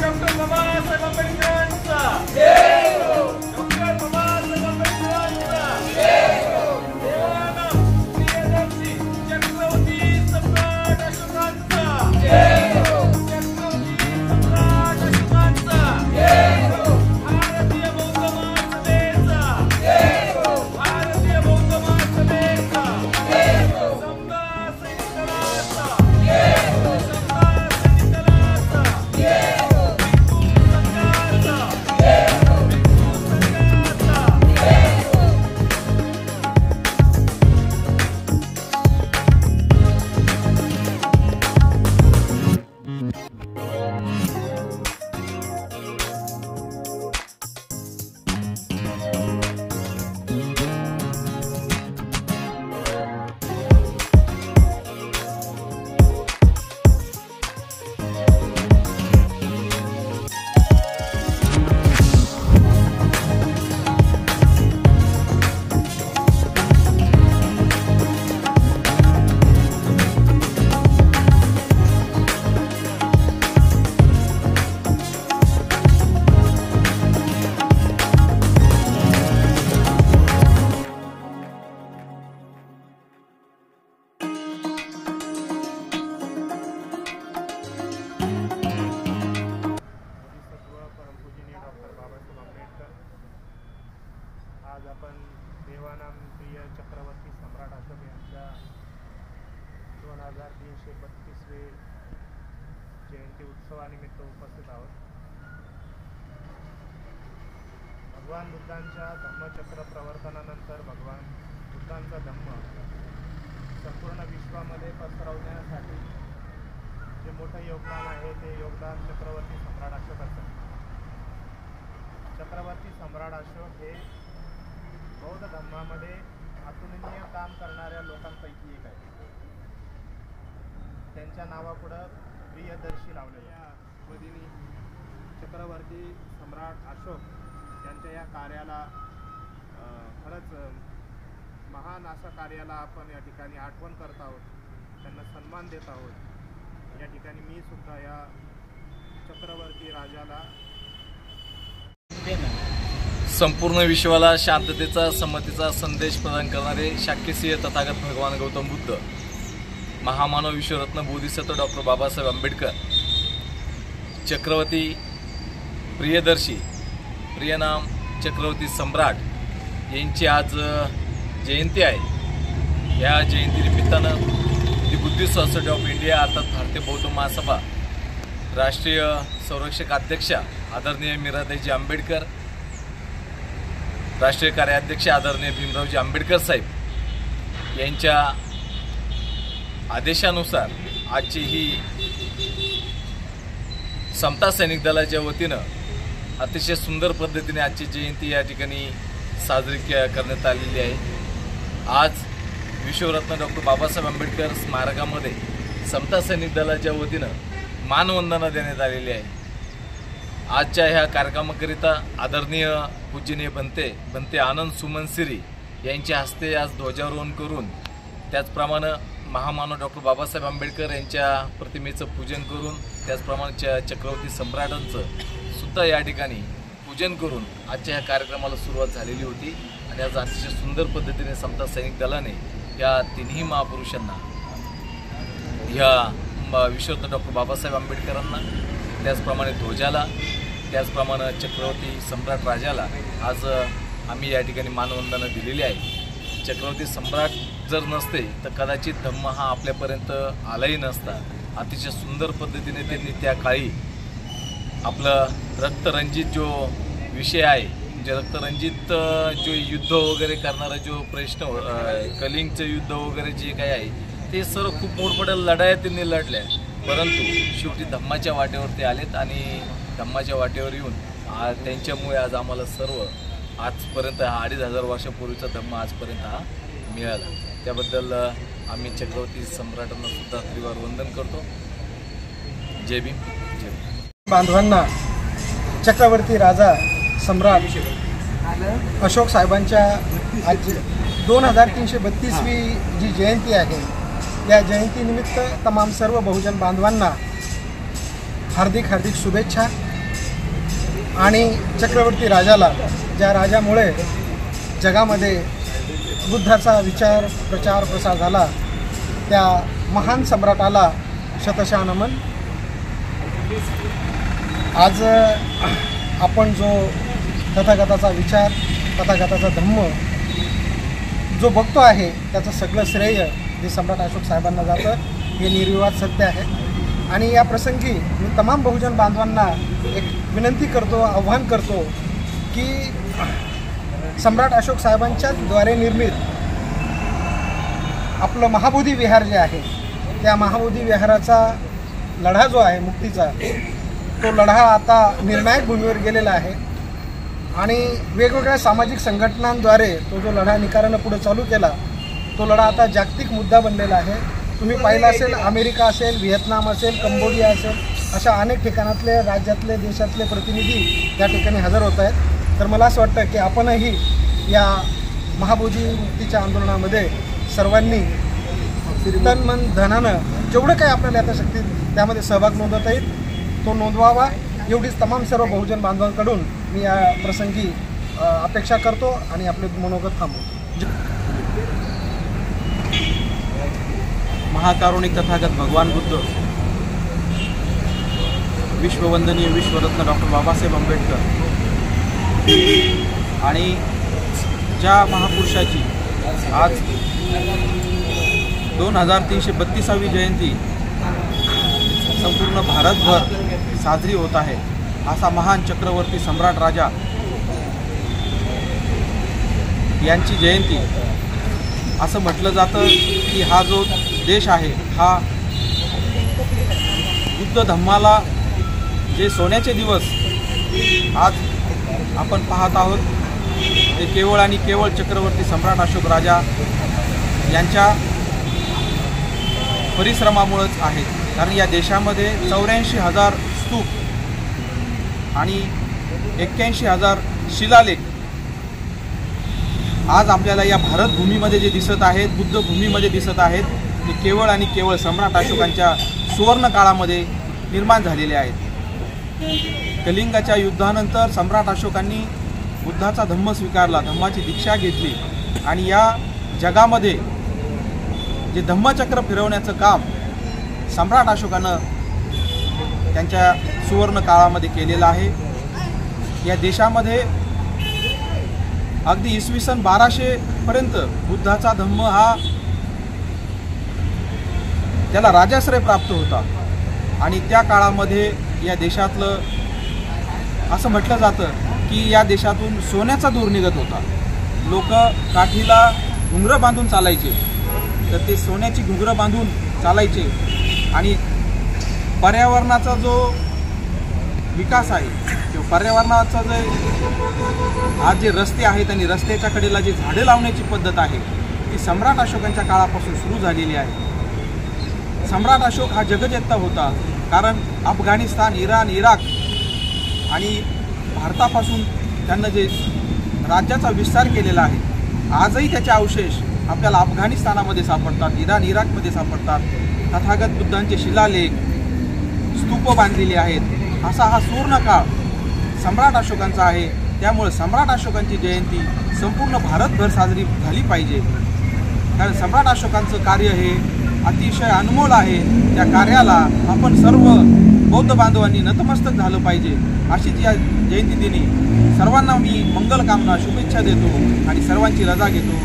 Doctor Babasaheb आंबेडकरांचा जय हो। Doctor Babasaheb आंबेडकरांचा जय हो। देवानंद प्रियदर्शी चक्रवर्ती सम्राट अशोकांचा जय हो। चक्रवर्ती सम्राट अशोकांचा जय हो। भारतीय बौद्ध महासभेचा जय हो। भारतीय बौद्ध महासभेचा जय हो। समता सैनिक दलाचा जय हो। समता सैनिक दलाचा जय हो। भिक्खू संघाचा जय हो। भिक्खू संघाचा जय हो। आज आपण देवानाम प्रिय चक्रवर्ती सम्राट अशोक यांच्या 2332वे जयंती उत्सवानिमित्त उपस्थित आहोत। भगवान बुद्धांच्या धम्मचक्र प्रवर्तनानंतर भगवान बुद्धांचा धम्म संपूर्ण विश्वामध्ये पसरवण्यासाठी जे मोठं योगदान आहे ते योगदान चक्रवर्ती सम्राट अशोकांचं। चक्रवर्ती सम्राट अशोक हे बौद्ध धर्मामध्ये अतुलनीय काम करणाऱ्या लोकांपैकी एक आहे। त्यांच्या नावापुढं प्रियदर्शी लावलेल्या पद्धतीने चक्रवर्ती सम्राट अशोक यांच्या या कार्याला खरंच महान असं कार्याला आपण या ठिकाणी आठवण करत आहोत, त्यांना सन्मान देत आहोत। या ठिकाणी मी सुद्धा या चक्रवर्ती राजाला संपूर्ण विश्वाला शांततेचा समतेचा संदेश प्रदान करणारे शाक्यसिंह तथागत भगवान गौतम बुद्ध, महामानव विश्वरत्न बोधिसत्व डॉक्टर बाबासाहेब आंबेडकर, चक्रवर्ती प्रियदर्शी प्रियनाम चक्रवर्ती सम्राट यांची आज जयंती आहे। या जयंतीनिमित्तानं दी बुद्धिस्ट सोसायटी ऑफ इंडिया अर्थात भारतीय बौद्ध महासभा राष्ट्रीय संरक्षक अध्यक्षा आदरणीय मीराताईजी आंबेडकर, राष्ट्रीय कार्याध्यक्ष आदरणीय भीमरावजी आंबेडकर साहेब यांच्या आदेशानुसार आजची ही समता सैनिक दलाच्या वतीनं अतिशय सुंदर पद्धतीने आजची जयंती या ठिकाणी साजरी करण्यात आलेली आहे। आज विश्वरत्न डॉक्टर बाबासाहेब आंबेडकर स्मारकामध्ये समता सैनिक दलाच्या वतीनं मानवंदना देण्यात आलेली आहे। आजच्या ह्या कार्यक्रमाकरिता आदरणीय पूजनीय बनते आनंद सुमन सिरी यांच्या हस्ते आज ध्वजारोहण करून त्याचप्रमाणे महामानव डॉक्टर बाबासाहेब आंबेडकर यांच्या प्रतिमेचं पूजन करून त्याचप्रमाणे चक्रवर्ती सम्राटांचं सुद्धा या ठिकाणी पूजन करून आजच्या ह्या कार्यक्रमाला सुरुवात झालेली होती। आणि आज अतिशय सुंदर पद्धतीने समता सैनिक दलाने या तिन्ही महापुरुषांना ह्या विश्वरत्न डॉक्टर बाबासाहेब आंबेडकरांना त्याचप्रमाणे ध्वजाला त्याचप्रमाणे चक्रवर्ती सम्राट राजाला आज आम्ही या ठिकाणी मानवंदना दिलेली आहे। चक्रवर्ती सम्राट जर नसते तर कदाचित धम्म हा आपल्यापर्यंत आलाही नसता। अतिशय सुंदर पद्धतीने त्यांनी त्या काळी आपलं रक्तरंजित जो विषय आहे म्हणजे रक्तरंजित जो युद्ध वगैरे करणारा जो प्रश्न कलिंगचं युद्ध वगैरे जे काही आहे ते सर्व खूप मोठमोठ्या लढाया त्यांनी लढल्या, परंतु शेवटी धम्माच्या वाटेवरती आलेत आणि धम्माच्या वाटेवर येऊन त्यांच्यामुळे आज आम्हाला सर्व आजपर्यंत 2500 वर्षापूर्वीचा धम्म आजपर्यंत हा मिळाला। त्याबद्दल आम्ही चक्रवर्ती सम्राटांना सुद्धा त्रिवार वंदन करतो। जय भीम, जय भीम। बांधवांना चक्रवर्ती राजा सम्राट अशोक साहेबांच्या आज 2332वी जी जयंती आहे या जयंतीनिमित्त तमाम सर्व बहुजन बांधवांना हार्दिक शुभेच्छा। आणि चक्रवर्ती राजाला, ज्या राजामुळे जगामध्ये बुद्धाचा विचार प्रचार प्रसार झाला, त्या महान सम्राटाला शतशः नमन. आज आपण जो तथागताचा विचार, तथागताचा धम्म जो बघतो आहे, त्याचं सगळं श्रेय हे सम्राट अशोक साहेबांना जातं, हे निर्विवाद सत्य आहे. आणि या प्रसंगी मी तमाम बहुजन बांधवांना एक विनंती करतो, आव्हान करतो की सम्राट अशोक साहेबांच्या द्वारे निर्मित आपलं महाबोधी विहार जे आहे, त्या महाबोधी विहाराचा लढा जो आहे मुक्तीचा, तो लढा आता निर्णायक भूमीवर गेलेला आहे. आणि वेगवेगळ्या सामाजिक संघटनांद्वारे तो जो लढा निकारानं पुढे चालू केला, तो लढा आता जागतिक मुद्दा बनलेला आहे. तुम्ही पाहिलं असेल, अमेरिका असेल, व्हिएतनाम असेल, कंबोडिया असेल, अशा अनेक ठिकाणातले, राज्यातले, देशातले प्रतिनिधी त्या ठिकाणी हजर होत आहेत. तर मला असं वाटतं की आपणही या महाबोधी मुक्तीच्या आंदोलनामध्ये सर्वांनी तन मन धनानं जेवढं काही आपल्याला आता शक्ती त्यामध्ये सहभाग नोंदवता येईल तो नोंदवावा, एवढीच तमाम सर्व बहुजन बांधवांकडून मी या प्रसंगी अपेक्षा करतो आणि आपले मनोगत थांबवतो. महाकारुणिक तथागत भगवान बुद्ध, विश्ववंदनीय विश्वरत्न डॉक्टर बाबासाहेब आंबेडकर आणि ज्या महापुरुषाची आज 2332वी जयंती संपूर्ण भारतभर साजरी होत आहे, असा महान चक्रवर्ती सम्राट राजा यांची जयंती. असं म्हटलं जातं की हा जो देश आहे, हा बुद्ध धम्माला जे सोन्याचे दिवस आज आपण पाहत आहोत, ते केवळ आणि केवळ चक्रवर्ती सम्राट अशोक राजा यांच्या परिश्रमामुळेच आहेत. कारण या देशामध्ये 84,000 स्तूप आणि 81,000 शिलालेख आज आपल्याला या भारतभूमीमध्ये जे दिसत आहेत, बुद्धभूमीमध्ये दिसत आहेत, ते केवळ आणि केवळ सम्राट अशोकांच्या सुवर्ण काळामध्ये निर्माण झालेले आहेत. कलिंगाच्या युद्धानंतर सम्राट अशोकांनी बुद्धाचा धम्म स्वीकारला, धम्माची दीक्षा घेतली आणि या जगामध्ये जे धम्मचक्र फिरवण्याचं काम सम्राट अशोकानं त्यांच्या सुवर्ण काळामध्ये केलेलं आहे. या देशामध्ये अगदी इसवी सन 1200 पर्यंत बुद्धाचा धम्म हा त्याला राजाश्रय प्राप्त होता आणि त्या काळामध्ये या देशातलं असं म्हटलं जातं की या देशातून सोन्याचा धूर निघत होता. लोक काठीला घुंगरं बांधून चालायचे, तर ते सोन्याची घुंगरं बांधून चालायचे आणि पर्यावरणाचा जो विकास आहे किंवा पर्यावरणाचा जे आज जे रस्ते आहेत आणि रस्त्याच्या कडेला जे झाडे लावण्याची पद्धत आहे, ती सम्राट अशोकांच्या काळापासून सुरू झालेली आहे. सम्राट अशोक हा जगज्जेता होता, कारण अफगाणिस्तान, इराण, इराक आणि भारतापासून त्यांना जे राज्याचा विस्तार केलेला आहे, आजही त्याचे अवशेष आपल्याला अफगाणिस्तानामध्ये सापडतात, इराण, इराकमध्ये सापडतात. तथागत बुद्धांचे शिलालेख, स्तूप बांधलेले आहेत. असा हा सुवर्ण काळ सम्राट अशोकांचा आहे. त्यामुळे सम्राट अशोकांची जयंती संपूर्ण भारतभर साजरी झाली पाहिजे, कारण सम्राट अशोकांचं कार्य हे अतिशय अनमोल आहे. त्या कार्याला आपण सर्व बौद्ध बांधवांनी नतमस्तक झालं पाहिजे. अशीच या जयंती दिनी सर्वांना मी मंगलकामना, शुभेच्छा देतो आणि सर्वांची रजा घेतो.